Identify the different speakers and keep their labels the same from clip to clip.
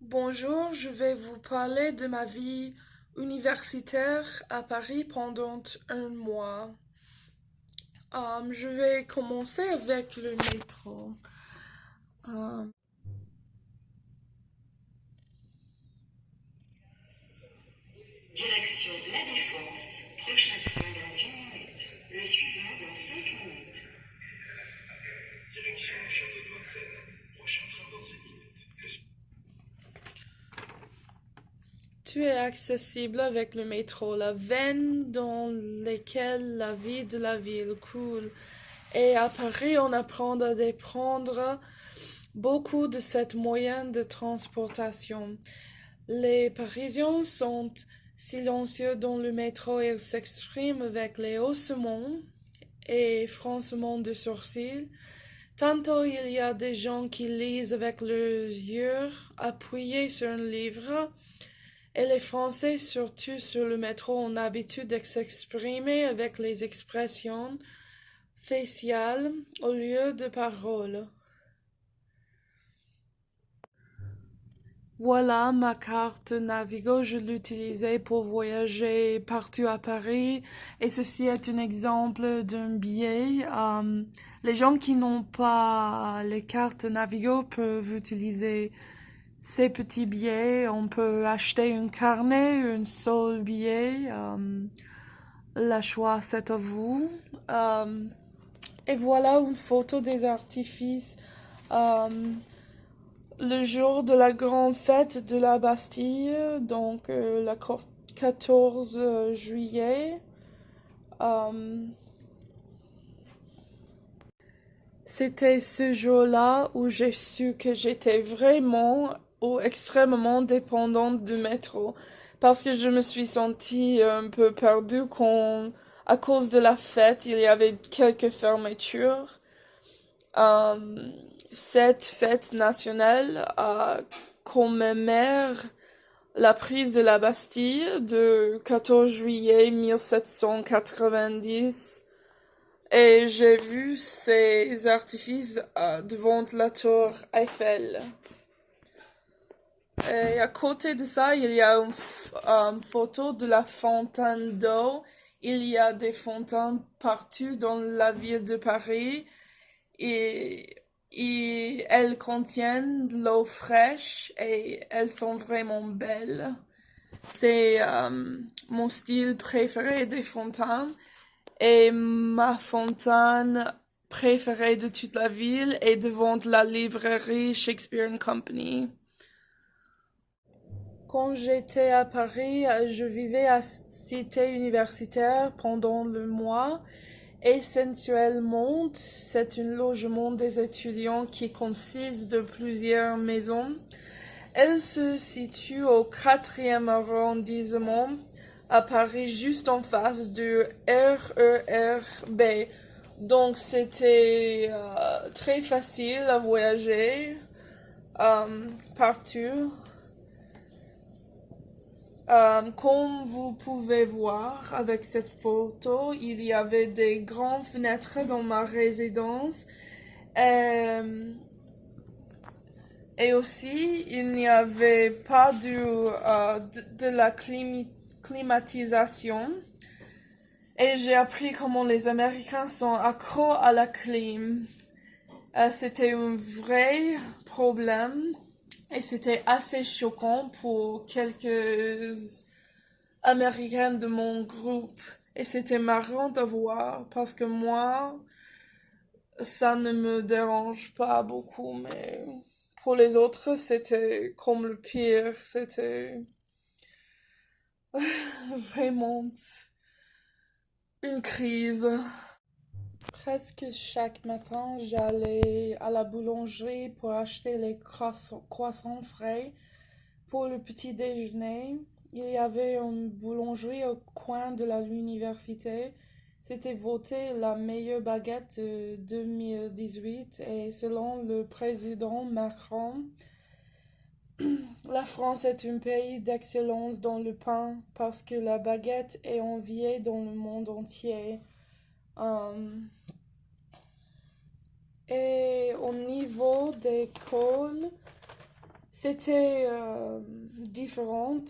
Speaker 1: Bonjour, je vais vous parler de ma vie universitaire à Paris pendant un mois. Je vais commencer avec le métro. Euh,
Speaker 2: Direction La Défense. Prochain train dans 1 minute. Le suivant dans 5 minutes. Direction Château de Vincennes. Prochain train dans 1 minute.
Speaker 1: Tu es accessible avec le métro, la veine dans laquelle la vie de la ville coule. Et à Paris, on apprend à déprendre beaucoup de cette moyen de transportation. Les Parisiens sont silencieux dans le métro, ils s'expriment avec les haussements et froncements de sourcils. Tantôt il y a des gens qui lisent avec leurs yeux appuyés sur un livre, et les Français, surtout sur le métro, ont l'habitude de s'exprimer avec les expressions faciales au lieu de paroles. Voilà ma carte Navigo, je l'utilisais pour voyager partout à Paris et ceci est un exemple d'un billet. Les gens qui n'ont pas les cartes Navigo peuvent utiliser ces petits billets. On peut acheter un carnet, un seul billet. La choix c'est à vous. Euh, et voilà une photo des artifices. Euh, le jour de la grande fête de la Bastille, donc le 14 juillet. Euh, C'était ce jour-là où j'ai su que j'étais vraiment ou extrêmement dépendante du métro parce que je me suis sentie un peu perdue quand, à cause de la fête, il y avait quelques fermetures. Euh, cette fête nationale commémore la prise de la Bastille de 14 juillet 1790 et j'ai vu ces artifices devant la tour Eiffel. Et à côté de ça, il y a une photo de la fontaine d'eau. Il y a des fontaines partout dans la ville de Paris et, et elles contiennent de l'eau fraîche et elles sont vraiment belles. C'est mon style préféré des fontaines et ma fontaine préférée de toute la ville est devant la librairie Shakespeare and Company. Quand j'étais à Paris, je vivais à Cité universitaire pendant le mois. Essentiellement, c'est un logement des étudiants qui consiste de plusieurs maisons. Elle se situe au 4e arrondissement à Paris, juste en face du RER B. Donc c'était très facile à voyager partout. Comme vous pouvez voir avec cette photo, il y avait des grandes fenêtres dans ma résidence. Euh, et aussi, il n'y avait pas de la climatisation. Et j'ai appris comment les Américains sont accros à la clim. C'était un vrai problème et c'était assez choquant pour quelques Américains de mon groupe. Et c'était marrant de voir parce que moi, ça ne me dérange pas beaucoup, mais pour les autres, c'était comme le pire. C'était vraiment une crise. Presque chaque matin, j'allais à la boulangerie pour acheter les croissants frais pour le petit déjeuner. Il y avait une boulangerie au coin de l'université. C'était voté la meilleure baguette de 2018 et selon le président Macron, la France est un pays d'excellence dans le pain parce que la baguette est enviée dans le monde entier. Euh, et au niveau des écoles, c'était différent.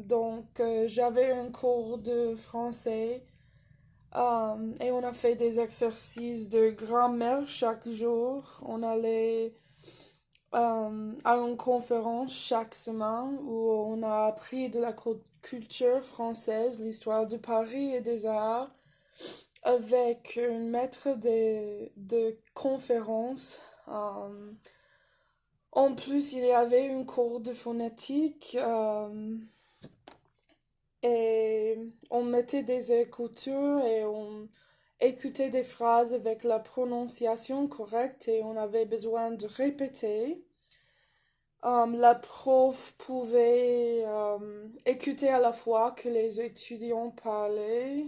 Speaker 1: Donc, j'avais un cours de français et on a fait des exercices de grammaire chaque jour. On allait à une conférence chaque semaine où on a appris de la culture française, l'histoire de Paris et des arts avec un maître de conférence. En plus, il y avait une cours de phonétique et on mettait des écouteurs et on écoutait des phrases avec la prononciation correcte et on avait besoin de répéter. La prof pouvait écouter à la fois que les étudiants parlaient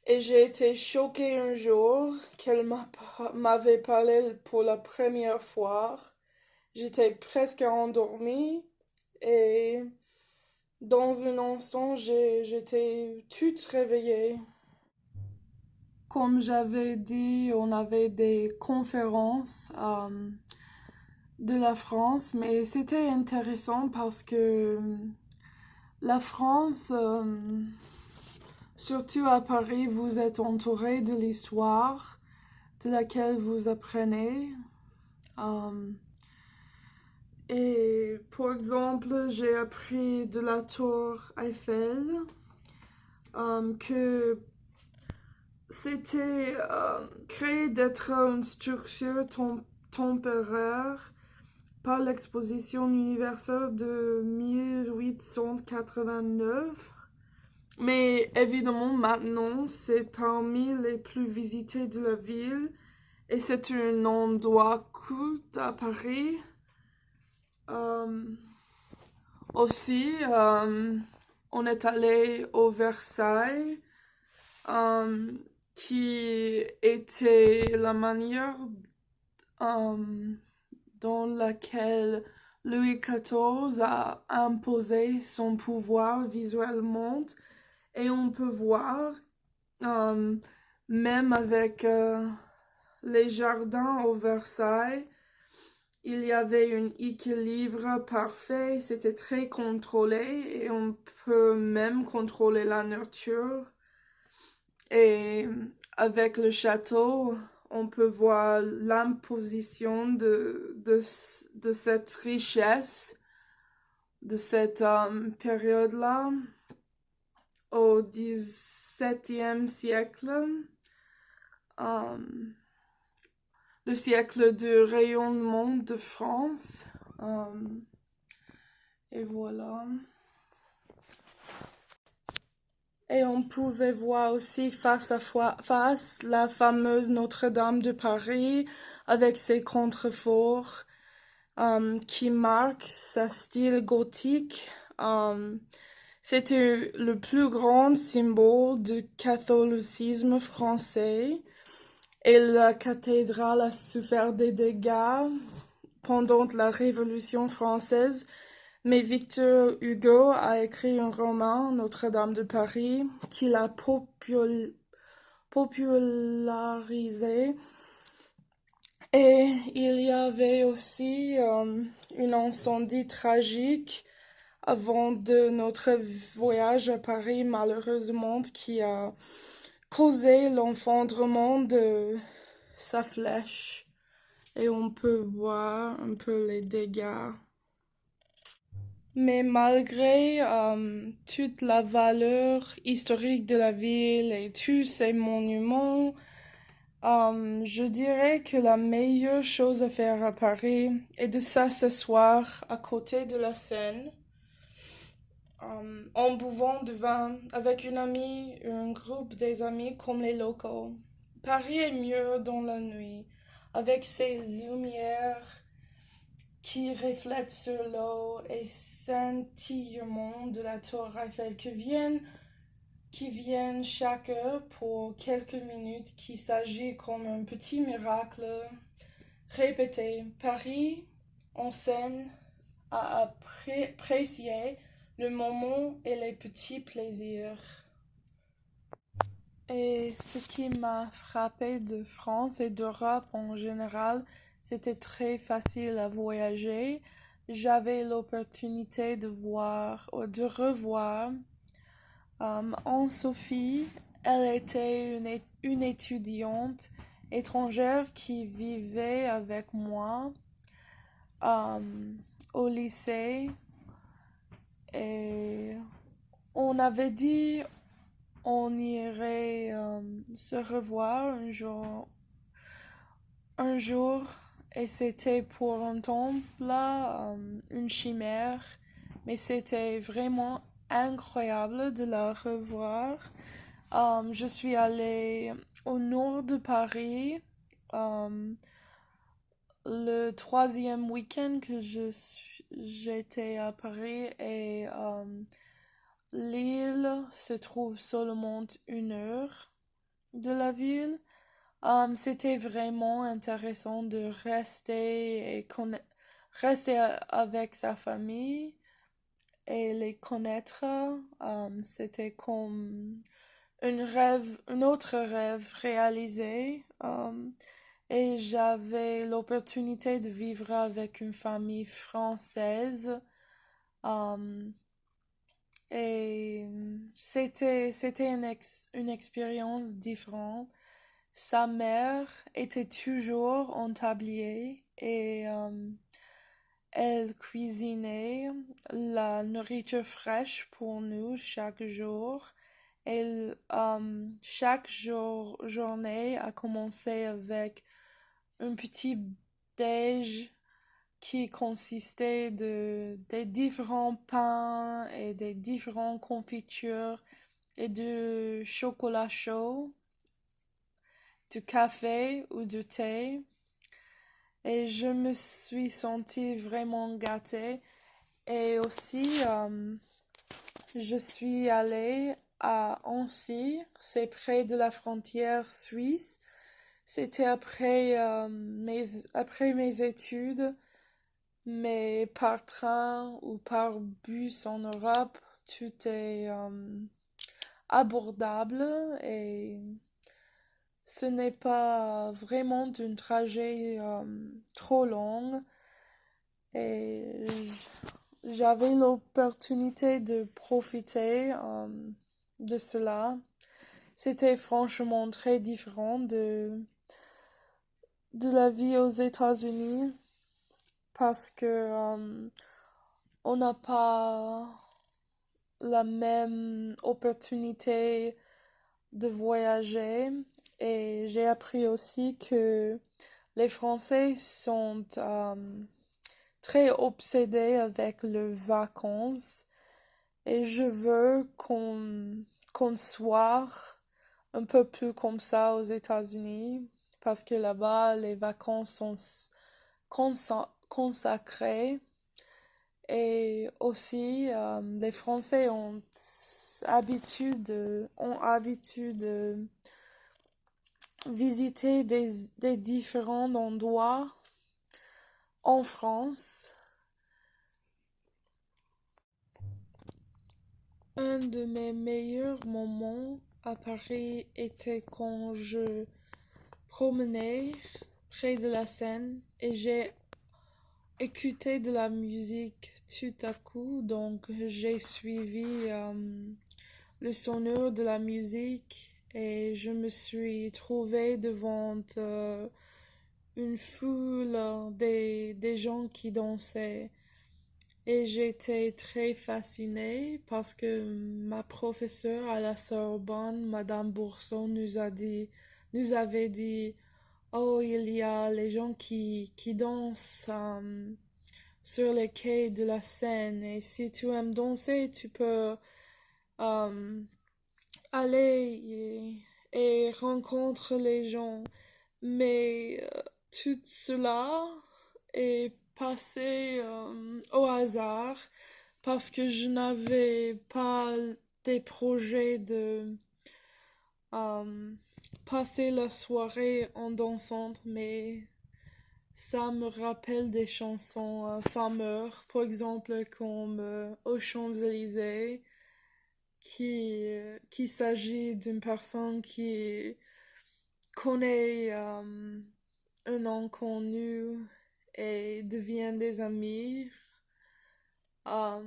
Speaker 1: et j'ai été choquée un jour qu'elle m'avait parlé pour la première fois. J'étais presque endormie et dans un instant, j'étais toute réveillée. Comme j'avais dit, on avait des conférences de la France, mais c'était intéressant parce que la France, surtout à Paris, vous êtes entouré de l'histoire de laquelle vous apprenez. Et par exemple, j'ai appris de la tour Eiffel que c'était créé d'être une structure temporaire par l'exposition universelle de 1889. Mais évidemment, maintenant, c'est parmi les plus visités de la ville et c'est un endroit culte à Paris. Aussi, on est allé au Versailles, qui était la manière dans laquelle Louis XIV a imposé son pouvoir visuellement. Et on peut voir, même avec les jardins au Versailles, il y avait un équilibre parfait, c'était très contrôlé et on peut même contrôler la nature. Et avec le château, on peut voir l'imposition de cette richesse, de cette période-là, au XVIIe siècle. Le siècle du rayonnement de France. Et voilà. Et on pouvait voir aussi face à face la fameuse Notre-Dame de Paris avec ses contreforts qui marquent sa style gothique. C'était le plus grand symbole du catholicisme français. Et la cathédrale a souffert des dégâts pendant la Révolution française, mais Victor Hugo a écrit un roman, Notre-Dame de Paris, qui l'a popularisé. Et il y avait aussi un incendie tragique avant de notre voyage à Paris, malheureusement, qui a causé l'effondrement de sa flèche. Et on peut voir un peu les dégâts. Mais malgré toute la valeur historique de la ville et tous ces monuments, je dirais que la meilleure chose à faire à Paris est de s'asseoir à côté de la Seine, en buvant du vin avec une amie ou un groupe des amis comme les locaux. Paris est mieux dans la nuit, avec ses lumières qui reflètent sur l'eau et scintillements de la tour Eiffel qui viennent chaque heure pour quelques minutes, qui s'agit comme un petit miracle répété. Paris enseigne à apprécier le moment et les petits plaisirs. Et ce qui m'a frappé de France et d'Europe en général, c'était très facile à voyager. j'avais l'opportunité de voir ou de revoir Anne-Sophie. Elle était une étudiante étrangère qui vivait avec moi euh, au lycée et on avait dit on irait se revoir un jour et c'était pour un temple, une chimère, mais c'était vraiment incroyable de la revoir. Je suis allée au nord de Paris euh, le troisième week-end que j'étais à Paris et l'île se trouve seulement 1 heure de la ville. C'était vraiment intéressant de rester avec sa famille et les connaître. C'était comme un autre rêve réalisé. Et j'avais l'opportunité de vivre avec une famille française. Um, et c'était une expérience différente. Sa mère était toujours en tablier et elle cuisinait la nourriture fraîche pour nous chaque jour. Chaque journée a commencé avec un petit déj qui consistait des différents pains et des différentes confitures et de chocolat chaud, du café ou du thé. Et je me suis sentie vraiment gâtée. Et aussi, je suis allée à Annecy, c'est près de la frontière suisse. C'était après mes études, mais par train ou par bus en Europe, tout est abordable et ce n'est pas vraiment un trajet trop long. Et j'avais l'opportunité de profiter de cela. C'était franchement très différent de la vie aux États-Unis parce que on n'a pas la même opportunité de voyager et j'ai appris aussi que les Français sont très obsédés avec les vacances et je veux qu'on soit un peu plus comme ça aux États-Unis parce que là-bas les vacances sont consacrées et aussi les Français ont habitude de visiter des différents endroits en France. Un de mes meilleurs moments à Paris était quand je promenais près de la Seine et j'ai écouté de la musique tout à coup, donc j'ai suivi le sonore de la musique et je me suis trouvée devant une foule des gens qui dansaient. Et j'étais très fascinée parce que ma professeure à la Sorbonne, Madame Bourson, nous avait dit, oh, il y a les gens qui dansent sur les quais de la Seine. Et si tu aimes danser, tu peux euh, aller et rencontrer les gens. Mais tout cela est passé au hasard parce que je n'avais pas des projets de euh, passer la soirée en dansant, mais ça me rappelle des chansons fameuses, par exemple comme Aux Champs-Élysées, qui s'agit d'une personne qui connaît un inconnu et devient des amis. Euh,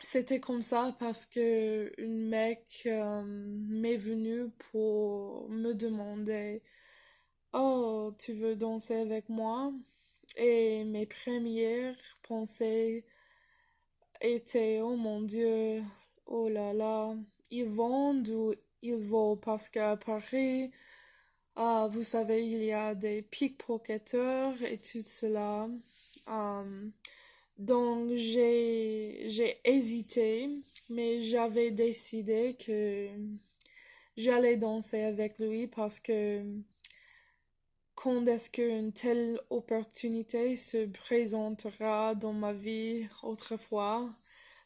Speaker 1: C'était comme ça parce que une mec m'est venue pour me demander, oh, tu veux danser avec moi? Et mes premières pensées étaient, oh mon Dieu, oh là là, ils vendent ou ils volent parce qu'à Paris, ah, vous savez, il y a des pickpocketeurs et tout cela. Euh, donc j'ai hésité, mais j'avais décidé que j'allais danser avec lui parce que quand est-ce qu'une telle opportunité se présentera dans ma vie autrefois,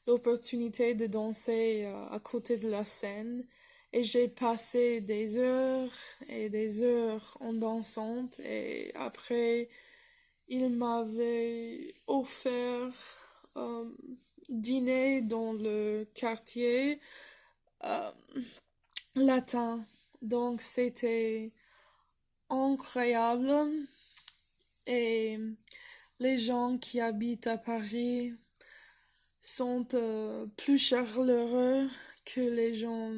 Speaker 1: l'opportunité de danser à côté de la scène. Et j'ai passé des heures et des heures en dansant et après il m'avait offert un dîner dans le quartier euh, latin. Donc c'était incroyable et les gens qui habitent à Paris sont plus chaleureux que les gens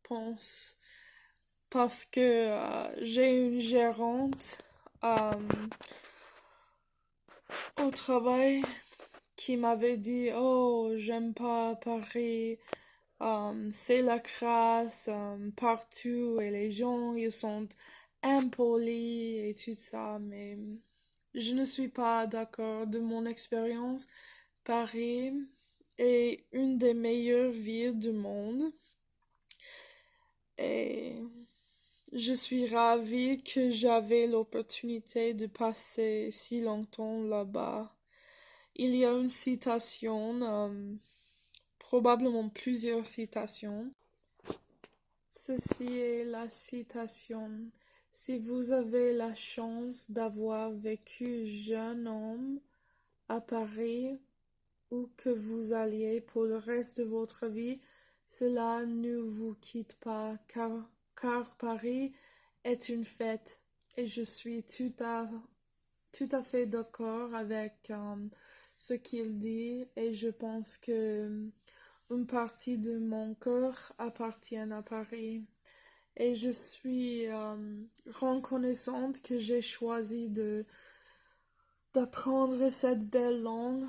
Speaker 1: pensent parce que j'ai une gérante euh, au travail qui m'avait dit oh j'aime pas Paris, c'est la crasse partout et les gens ils sont impolis et tout ça, mais je ne suis pas d'accord. De mon expérience, Paris est une des meilleures villes du monde et je suis ravie que j'avais l'opportunité de passer si longtemps là-bas. Il y a une citation, probablement plusieurs citations. Ceci est la citation. Si vous avez la chance d'avoir vécu jeune homme à Paris où que vous alliez pour le reste de votre vie, cela ne vous quitte pas car Paris est une fête et je suis tout à fait d'accord avec ce qu'il dit et je pense que une partie de mon cœur appartient à Paris. Et je suis reconnaissante que j'ai choisi de d'apprendre cette belle langue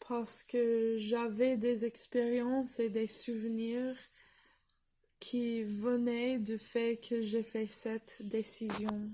Speaker 1: parce que j'avais des expériences et des souvenirs qui venaient du fait que j'ai fait cette décision.